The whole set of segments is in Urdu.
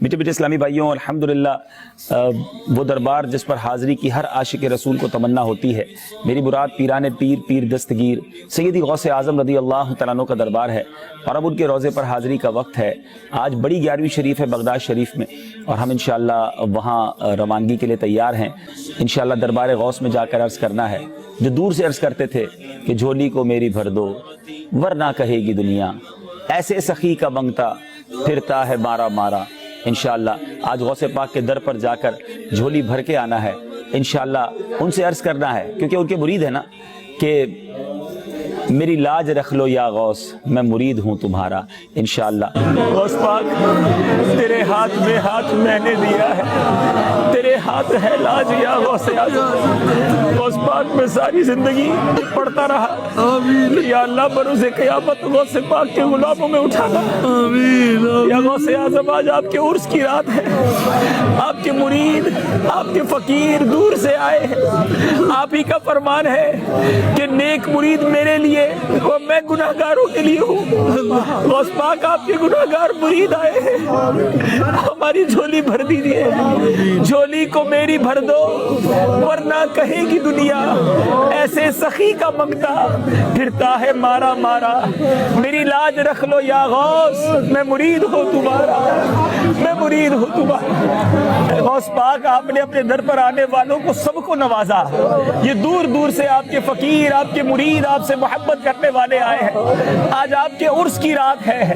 میٹھے میٹھے اسلامی بھائیوں، الحمدللہ وہ دربار جس پر حاضری کی ہر عاشق رسول کو تمنا ہوتی ہے، میری مراد پیران پیر پیر دستگیر سیدی غوث اعظم رضی اللہ تعالیٰ عنہ کا دربار ہے، اور اب ان کے روضے پر حاضری کا وقت ہے۔ آج بڑی 11ویں شریف ہے بغداد شریف میں، اور ہم انشاءاللہ وہاں روانگی کے لیے تیار ہیں۔ انشاءاللہ دربار غوث میں جا کر عرض کرنا ہے جو دور سے عرض کرتے تھے کہ جھولی کو میری بھر دو ورنہ کہے گی دنیا، ایسے سخی کا منگتا پھرتا ہے مارا مارا۔ انشاءاللہ آج غوث پاک کے در پر جا کر جھولی بھر کے آنا ہے، انشاءاللہ ان سے عرض کرنا ہے، کیونکہ ان کے مرید ہے نا، کہ میری لاج رکھ لو یا غوث، میں مرید ہوں تمہارا۔ انشاءاللہ غوث پاک تیرے ہاتھ میں ہاتھ میں نے دیا ہے، تیرے ہاتھ ہے لاج یا غوث اعظم۔ غوث پاک میں ساری زندگی پڑھتا رہا، یا اللہ بروز قیامت غوث پاک کے غلاموں میں اٹھانا۔ یا غوث اعظم آج آپ کے عرس کی رات ہے، آپ کے مرید آپ کے فقیر دور سے آئے ہیں، آپ ہی کا فرمان ہے کہ نیک مرید میرے لیے اور میں گناہگاروں کے لیے ہوں۔ غوث پاک آپ کے گناہگار مرید آئے ہیں، ہماری جھولی بھر دیجیے، جھولی کو میری بھر دو ورنہ کہے گی دنیا، ایسے سخی کا منگتا پھرتا ہے مارا مارا۔ میری لاج رکھ لو یا غوث، میں مرید ہوں تمہارا، میں مرید ہوں تمہارا۔ غوث پاک آپ نے اپنے در پر آنے والوں کو سب کو نوازا، یہ دور دور سے آپ کے فقیر آپ کے مرید آپ سے محبت کرنے والے آئے ہیں۔ آج آپ کے عرس کی رات ہے،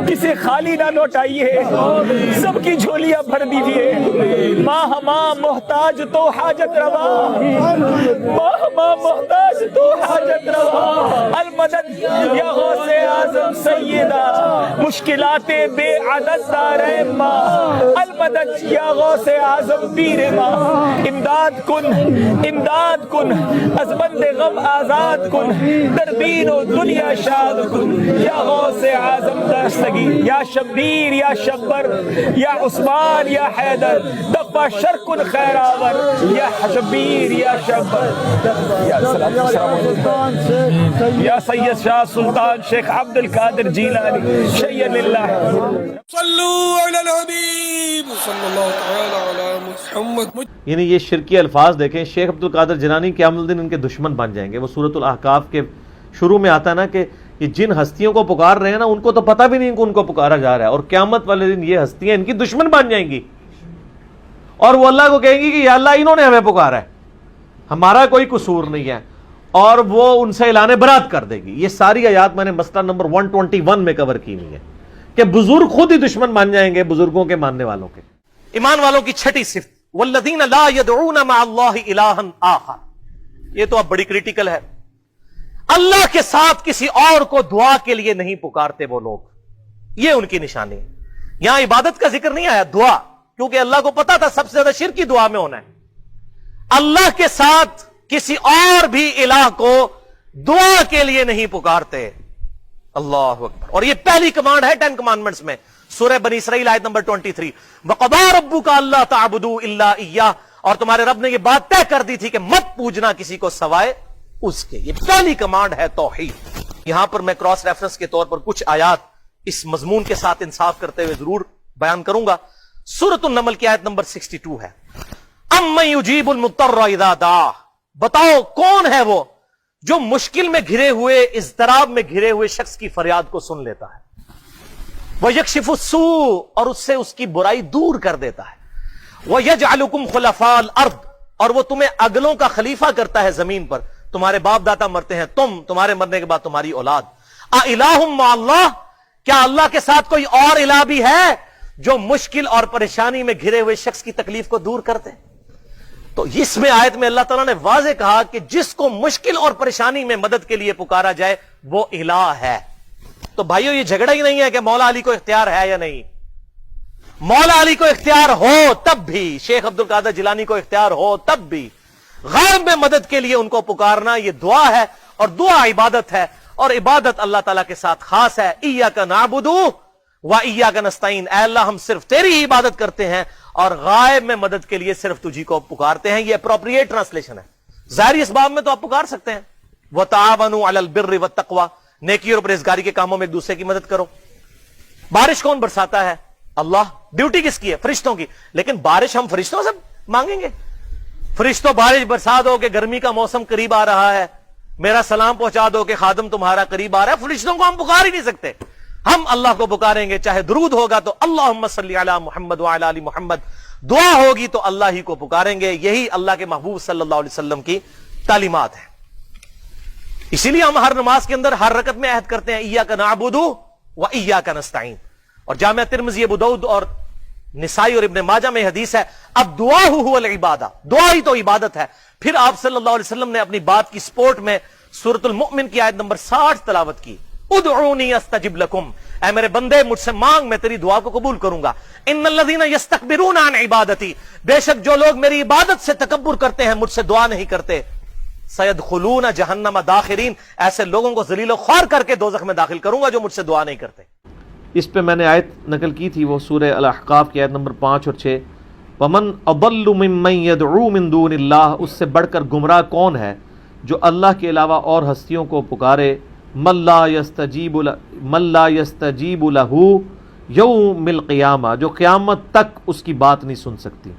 کسے خالی نہ لوٹائیے، سب کی جھولیاں بھر دیجیے۔ ماہ ماں محتاج تو حاجت روا، ماہ ماں محتاج تو حاجت روا، المدد یا غوث اعظم سیدہ، مشکلات بے عدد دارے ماں، المدد یا غوث اعظم پیر ماں۔ امداد کن امداد کن، از بند غم آزاد کن، در دین و دنیا شاد کن، یا غوث اعظم دستگیر، یا شبیر یا شبر، یا عثمان یا حیدر، دفع شر کن خیر آور، یا شبیر یا شبر، یا سید شاہ سلطان شیخ عبد القادر جیلانی شیئا للہ۔ صلو علی الحبیب صلی اللہ تعالی علی محمد۔ یعنی یہ شرکی الفاظ دیکھیں، شیخ عبد القادر جیلانی قیامت الدین ان کے دشمن بن جائیں گے۔ وہ سورۃ الاحقاف کے شروع میں آتا ہے نا کہ یہ جن ہستیوں کو پکار رہے ہیں نا، ان کو تو پتہ بھی نہیں کہ ان کو پکارا جا رہا ہے، اور قیامت والے دن یہ ہستیاں ان کی دشمن بن جائیں گی، اور وہ اللہ کو کہیں گی کہ یا اللہ انہوں نے ہمیں پکارا ہے، ہمارا کوئی قصور نہیں ہے، اور وہ ان سے اعلان برات کر دے گی۔ یہ ساری آیات میں نے مسئلہ نمبر 121 میں کور کی ہوئی ہے کہ بزرگ خود ہی دشمن بن جائیں گے بزرگوں کے ماننے والوں کے۔ ایمان والوں کی چھٹی صفت والذین لا يدعون مع اللہ الہا آخر، یہ تو اب بڑی کریٹیکل ہے۔ اللہ کے ساتھ کسی اور کو دعا کے لیے نہیں پکارتے وہ لوگ، یہ ان کی نشانی ہے۔ یہاں عبادت کا ذکر نہیں آیا، دعا، کیونکہ اللہ کو پتا تھا سب سے زیادہ شرک کی دعا میں ہونا ہے۔ اللہ کے ساتھ کسی اور بھی الہ کو دعا کے لیے نہیں پکارتے۔ اللہ اکبر۔ اور یہ پہلی کمانڈ ہے 10 کمانڈمنٹس میں، سورہ بنی اسرائیل آیت نمبر 23، وَقَضَىٰ رَبُّكَ أَلَّا تَعْبُدُوا إِلَّا إِيَّاهُ، اور تمہارے رب نے یہ بات طے کر دی تھی کہ مت پوجنا کسی کو سوائے اس کے۔ یہ پہلی کمانڈ ہے توحید۔ یہاں پر میں کراس ریفرنس کے طور پر کچھ آیات اس مضمون کے ساتھ انصاف کرتے ہوئے ضرور بیان کروں گا۔ سورۃ النمل کی آیت نمبر 62 ہے، اَمَّن يُجِيبُ الْمُضْطَرَّ إِذَا دَعَاهُ، بتاؤ کون ہے وہ جو مشکل میں گھرے ہوئے، اضطراب میں گھرے ہوئے شخص کی فریاد کو سن لیتا ہے، وَيَكْشِفُ السُّوءَ، اور اس سے اس کی برائی دور کر دیتا ہے، وَيَجْعَلُكُمْ خُلَفَاءَ الْأَرْضِ، اور وہ تمہیں اگلوں کا خلیفہ کرتا ہے زمین پر، تمہارے باپ دادا مرتے ہیں، تمہارے مرنے کے بعد تمہاری اولاد۔ اِلَٰهٌ مَّعَ اللَّهِ، کیا اللہ کے ساتھ کوئی اور الہ بھی ہے جو مشکل اور پریشانی میں گھرے ہوئے شخص کی تکلیف کو دور کرتے؟ تو اس میں آیت میں اللہ تعالیٰ نے واضح کہا کہ جس کو مشکل اور پریشانی میں مدد کے لیے پکارا جائے وہ الہ ہے۔ تو بھائیو یہ جھگڑا ہی نہیں ہے کہ مولا علی کو اختیار ہے یا نہیں، مولا علی کو اختیار ہو تب بھی، شیخ عبد القادر جیلانی کو اختیار ہو تب بھی، غیب میں مدد کے لیے ان کو پکارنا یہ دعا ہے، اور دعا عبادت ہے، اور عبادت اللہ تعالیٰ کے ساتھ خاص ہے۔ ایاک نعبد و ایاک نستعین، اے اللہ ہم صرف تیری ہی عبادت کرتے ہیں اور غائب میں مدد کے لیے صرف تجھی کو پکارتے ہیں۔ یہ اپروپریٹ ٹرانسلیشن ہے، ظاہری اسباب میں تو آپ پکار سکتے ہیں، وَتَعَاوَنُوا عَلَى الْبِرِّ وَالتَّقْوَىٰ، نیکی اور پرہیزگاری کے کاموں میں ایک دوسرے کی مدد کرو۔ بارش کون برساتا ہے؟ اللہ۔ ڈیوٹی کس کی ہے؟ فرشتوں کی. لیکن بارش ہم فرشتوں سے مانگیں گے؟ فرشتوں بارش برسا دو کہ گرمی کا موسم قریب آ رہا ہے، میرا سلام پہنچا دو کہ خادم تمہارا قریب آ رہا ہے. فرشتوں کو ہم پکار ہی نہیں سکتے. ہم اللہ کو پکاریں گے، چاہے درود ہوگا تو اللہم صلی علی محمد وعلی آل محمد، دعا ہوگی تو اللہ ہی کو پکاریں گے. یہی اللہ کے محبوب صلی اللہ علیہ وسلم کی تعلیمات ہیں. اسی لیے ہم ہر نماز کے اندر ہر رکعت میں عہد کرتے ہیں ایاک نعبد و ایاک نستعین. اور جامع ترمذی، ابو داؤد اور نسائی اور ابن ماجہ میں حدیث ہے اب دعا هو العبادہ، دعا ہی تو عبادت ہے. پھر آپ صلی اللہ علیہ وسلم نے اپنی بات کی سپورٹ میں سورۃ المؤمن کی آیت نمبر 60 تلاوت کی، ادعونی استجب لکم، اے میرے بندے مجھ سے مانگ میں تیری دعا کو قبول کروں گا. ان الذین یستکبرون عن عبادتی، بے شک جو لوگ میری عبادت سے تکبر کرتے ہیں، مجھ سے دعا نہیں کرتے، سیدخلون جہنم داخرین، ایسے لوگوں کو ذلیل و خوار کر کے دوزخ میں داخل کروں گا جو مجھ سے دعا نہیں کرتے. اس پہ میں نے آیت نقل کی تھی، وہ سورہ الاحقاف کی آیت نمبر 5 اور 6، وَمَنْ أَضَلُّ مِمَّنْ يَدْعُو مِن دُونِ اللَّهِ، اس سے بڑھ کر گمراہ کون ہے جو اللہ کے علاوہ اور ہستیوں کو پکارے، مَن لَا يَسْتَجِيبُ لَهُ يَوْمِ الْقِيَامَةِ، جو قیامت تک اس کی بات نہیں سن سکتی.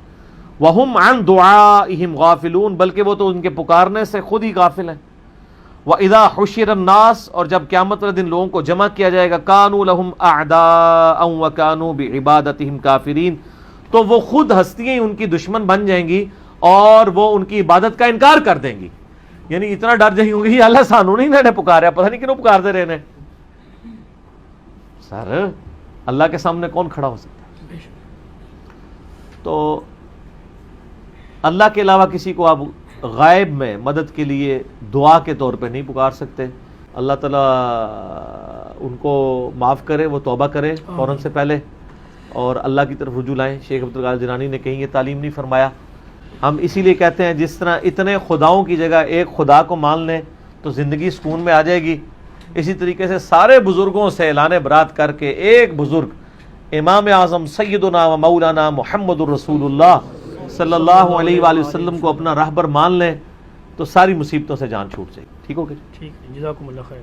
وَهُمْ عَنْ دُعَائِهِمْ غَافِلُونَ، بلکہ وہ تو ان کے پکارنے سے خود ہی غافل ہیں. وَإِذَا حُشِرَ النَّاسُ، اور جب قیامت والے دن لوگوں کو جمع کیا جائے گا، كَانُوا لَهُمْ أَعْدَاءً وَكَانُوا بِعِبَادَتِهِمْ كَافِرِينَ، تو وہ خود ہستیاں ہی ان کی دشمن بن جائیں گی اور وہ ان کی عبادت کا انکار کر دیں گی. یعنی اتنا ڈر جائیں گی اللہ سانو نہیں نے پکاریا، پتہ نہیں کیوں پکارتے رہے. سر اللہ کے سامنے کون کھڑا ہو سکتا ہے؟ تو اللہ کے علاوہ کسی کو آپ غائب میں مدد کے لیے دعا کے طور پہ نہیں پکار سکتے. اللہ تعالیٰ ان کو معاف کرے، وہ توبہ کرے فوراً سے پہلے اور اللہ کی طرف رجوع لائیں. شیخ عبد القادر جیلانی نے کہیں یہ تعلیم نہیں فرمایا. ہم اسی لیے کہتے ہیں جس طرح اتنے خداؤں کی جگہ ایک خدا کو مان لیں تو زندگی سکون میں آ جائے گی، اسی طریقے سے سارے بزرگوں سے اعلان برات کر کے ایک بزرگ امام اعظم سیدنا و مولانا محمد الرسول اللہ صلی اللہ علیہ وآلہ وسلم کو اپنا راہبر مان لیں تو ساری مصیبتوں سے جان چھوٹ جائے گی. ٹھیک ہو گیا؟ ٹھیک ہے، جزاکم اللہ خیر.